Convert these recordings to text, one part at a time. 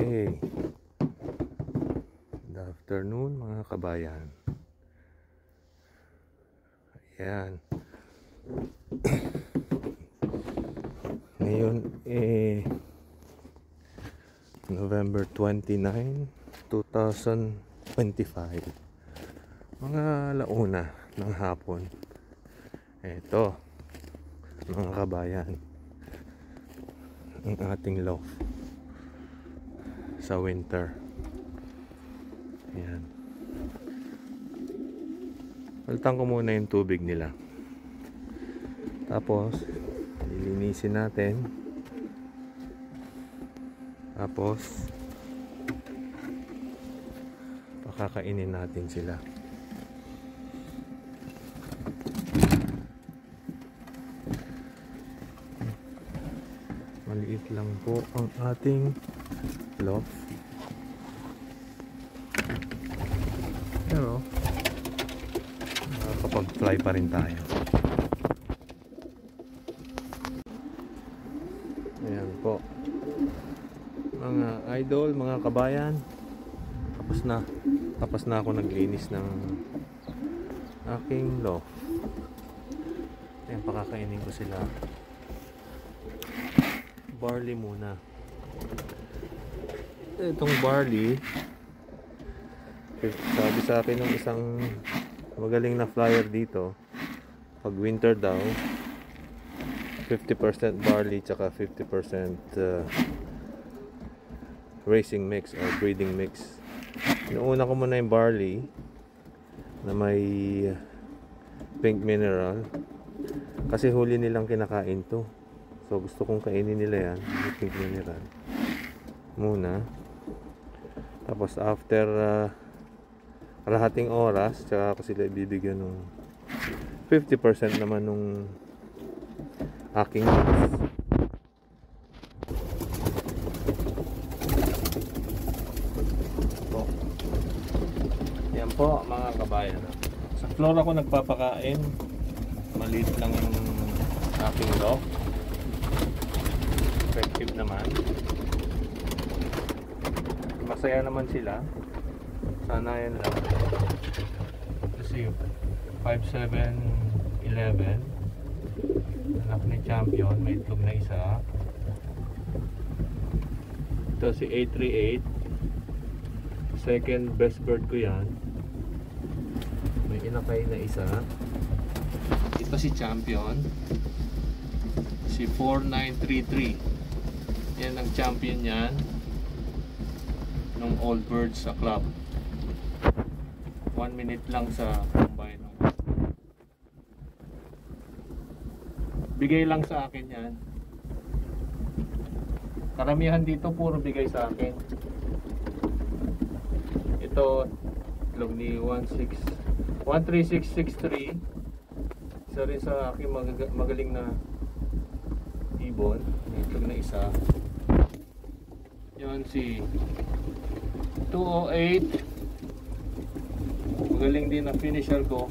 Okay. Good afternoon mga kabayan. Ayan. Ngayon November 29, 2025. Mga alauna ng hapon. Ito mga kabayan, ang ating loft sa winter. Ayan. Palitan ko muna yung tubig nila. Tapos lilinisin natin. Tapos pakakainin natin sila. Maliit lang po ang ating loft, pero nakakapag-fly pa rin tayo. Ayan po mga idol, mga kabayan, tapos na ako naglinis ng aking loft. Ayan, pakakainin ko sila. Barley muna. Itong barley, sabi sa akin ng isang magaling na flyer dito, pag winter daw 50% barley tsaka 50% racing mix or breeding mix. Inuuna ko muna yung barley na may pink mineral kasi huli nilang kinakain to. So gusto kong kainin nila yan, yung pink mineral muna. Tapos after kalahating oras, tsaka ako sila ibibigyan ng 50% naman nung aking mix. Po. Yan po mga kabayan. Sa floor ako nagpapakain. Maliit lang yung aking loft. Effective naman. Masaya naman sila. Sana yan lang. Kasi 5'7", 11. Anak ni Champion. May itlog na isa. Ito si 838. Second best bird ko yan. May inakay na isa. Ito si Champion. Si 4933. Yan ang champion yan ng All Birds sa club. 1 minute lang sa combine. Bigay lang sa akin yan. Karamihan dito puro bigay sa akin. Ito itlog ni 13663. Isa rin sa aking magaling na ibon. May itlog na isa. Yan si 208. Magaling din ang finisher ko.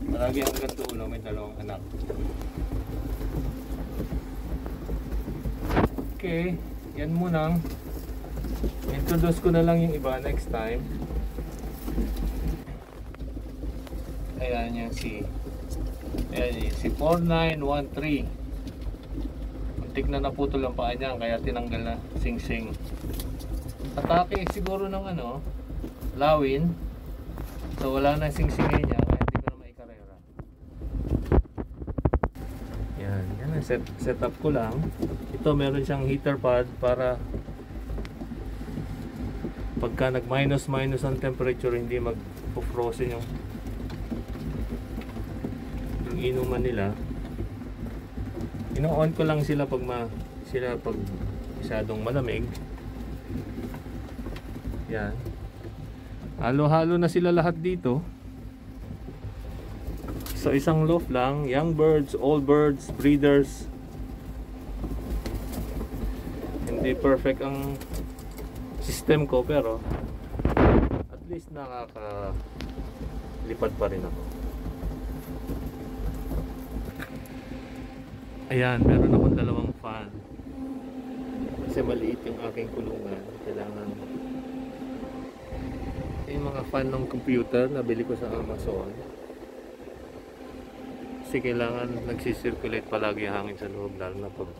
Marami hanggang dulo. May dalawang anak. Okay. Yan muna. Introduce ko na lang yung iba next time. Ayan yan si 4913. Muntik na naputol ang paa niya, kaya tinanggal na sing-sing. Atake siguro ng lawin. So wala na sing-singin niya, kaya hindi ko na maikarera. Yan ang set up ko lang. Ito meron siyang heater pad para pagka nag minus ang temperature, hindi mag-frozen yung inuman nila. Ino-on ko lang sila pag masyadong malamig. Yan. Halo-halo na sila lahat dito. So isang loft lang, young birds, old birds, breeders. Hindi perfect ang system ko, pero at least nakakalipad pa rin ako. Ayan, meron akong dalawang fan. Kasi maliit yung aking kulungan. Kailangan yung mga fan ng computer nabili ko sa Amazon. Kasi kailangan nagsisirculate palagi yung hangin sa loob, lalo na pag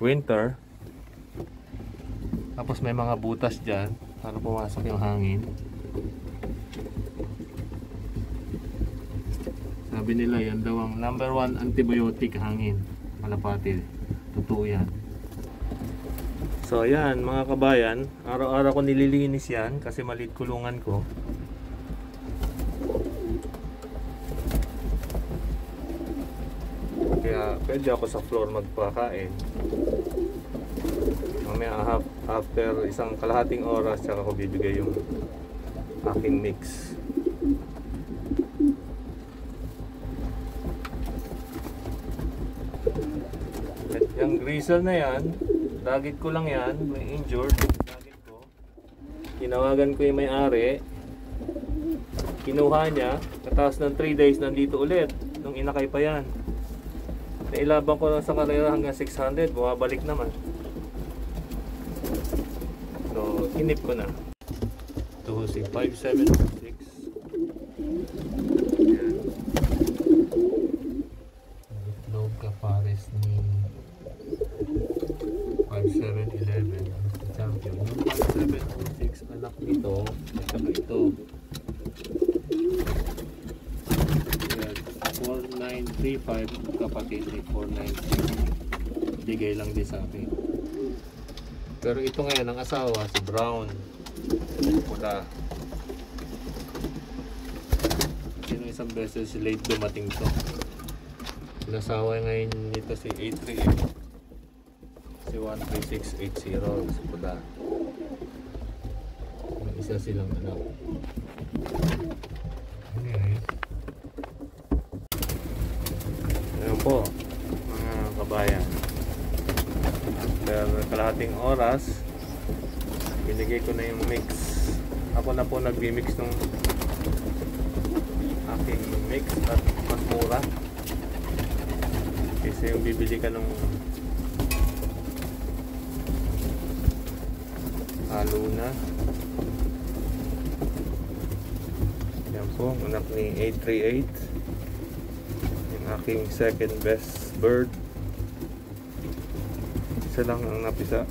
winter. Tapos may mga butas dyan para pumasok yung hangin. Sabi nila yan daw ang #1 antibiotic, hangin, kalapati. Totoo yan. So ayan mga kabayan, araw-araw ko nililinis yan kasi maliit kulungan ko. Kaya pwede ako sa floor magpakain. Mamaya after isang kalahating oras tsaka ko bibigay yung aking mix. At yung greaser na yan, dagit ko lang yan, may injured dagit ko. Tinawagan ko yung may-ari, kinuha niya, katapos ng 3 days nandito ulit nung inakay pa yan. Nailabang ko lang sa karera hanggang 600, bumabalik naman. So inip ko na to si 5706. Yan, itlog ka pares ni 5711 champion. Yung 5706 anak nito at saka ito. Yan, 4935 kapatid ni 496. Bigay lang din sa akin. Pero ito ngayon ang asawa si Brown. Pula. Sino isang beses late dumating to. Nasawa ngayon nito si 838. Si 13680 si Pula. May isa silang anak. Anyway. Ayan po mga kabayan. After kalahating oras, binigay ko na yung mix. Ako na po nag-mix ng aking mix at mas mura. Kasi yung bibili ka ng halo na. Yan po, anak ni 838. Yung aking second best bird. Isa lang ang napisa.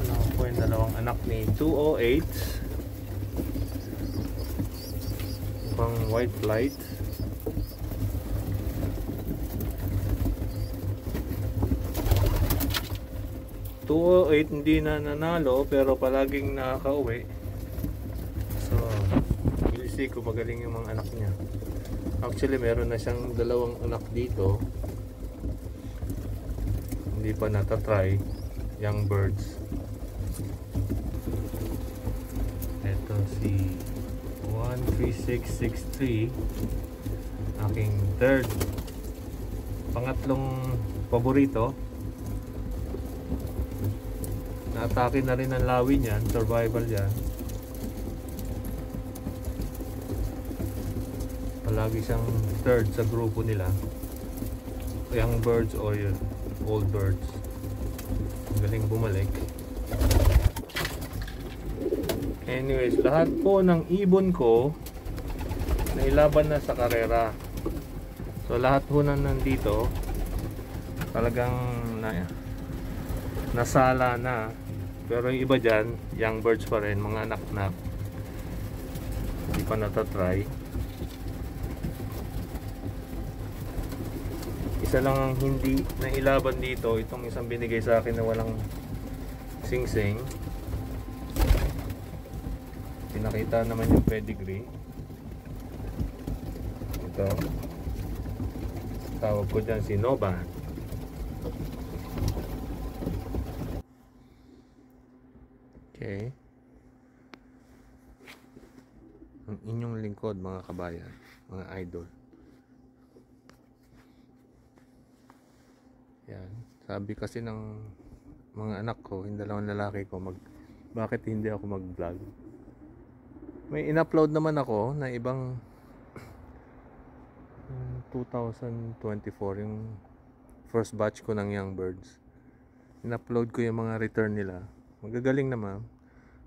Ano po yung dalawang anak ni 208. Pang white flight. Hindi na nanalo pero palaging nakaka-uwi. So, we'll see kung magaling yung mga anak niya. Actually, meron na siyang dalawang anak dito. Hindi pa natatry, young birds. Ito si 13663, aking third, pangatlong paborito. Naatake na rin ang lawi niyan, survival yan. Palagi siyang third sa grupo nila, young birds or old birds. Galing bumalik. Anyways, lahat po ng ibon ko nailaban na sa karera. So lahat po na nandito talagang nasala na. Pero yung iba dyan, young birds pa rin, mga anak-anak, hindi pa natatry. Isa lang ang hindi nailaban dito, itong isang binigay sa akin na walang sing-sing. Pinakita naman yung pedigree. Ito, tawag ko dyan si Noban. Okay. Ang inyong lingkod mga kabayan, mga idol. Yan. Sabi kasi ng mga anak ko, yung dalawang lalaki ko, bakit hindi ako mag-vlog? May in-upload naman ako na ibang 2024, yung first batch ko ng young birds. in-upload ko yung mga return nila. Magagaling naman.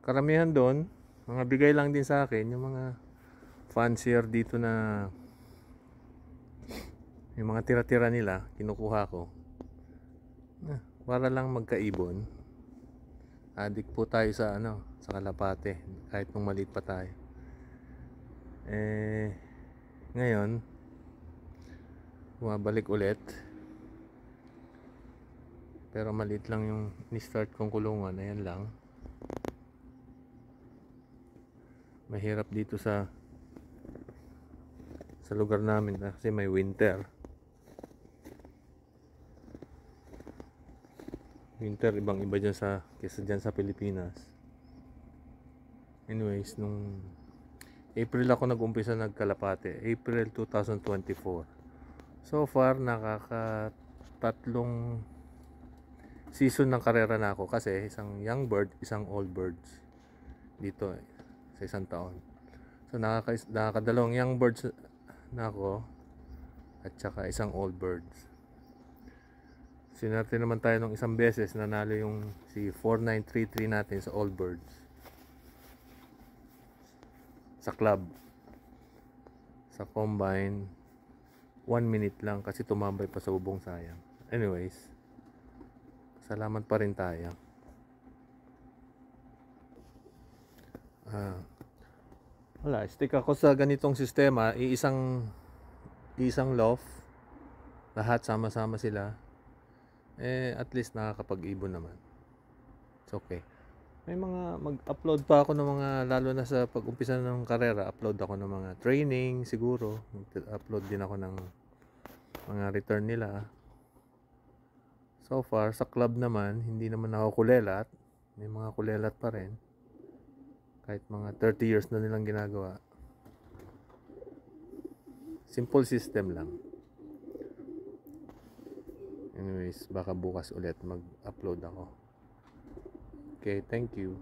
Karamihan doon, mga bigay lang din sa akin, yung mga fancier dito na yung mga tira-tira nila, kinukuha ko. Para lang magkaibon. Adik po tayo sa sa kalapate, kahit nung maliit pa tayo. Ngayon, bumabalik ulit. Pero maliit lang yung ni-start kong kulungan, ayan lang. Mahirap dito sa lugar namin kasi may winter. Winter ibang iba dyan kesa dyan sa Pilipinas. Anyways, nung April ako nag-umpisa nagkalapate, April 2024. So far nakakatatlong season ng karera na ako kasi isang young bird, isang old birds dito sa isang taon. So nakakadalawang young birds na ako at saka isang old birds. Sinerte naman tayo ng isang beses, nanalo yung si 4933 natin sa old birds sa club, sa combine. 1 minute lang kasi tumambay pa sa bubong, sayang. Anyways, salamat pa rin tayo. Wala, stick ako sa ganitong sistema, isang loft, lahat sama-sama sila. At least nakakapag-ibon naman. It's okay. May mga mag-upload pa ako ng mga, lalo na sa pag-umpisa ng karera, upload ako ng mga training siguro. Upload din ako ng mga return nila. So far, sa club naman, hindi naman ako kulelat. May mga kulelat pa rin. Kahit mga 30 years na nilang ginagawa. Simple system lang. Anyways, baka bukas ulit mag-upload ako. Okay, thank you.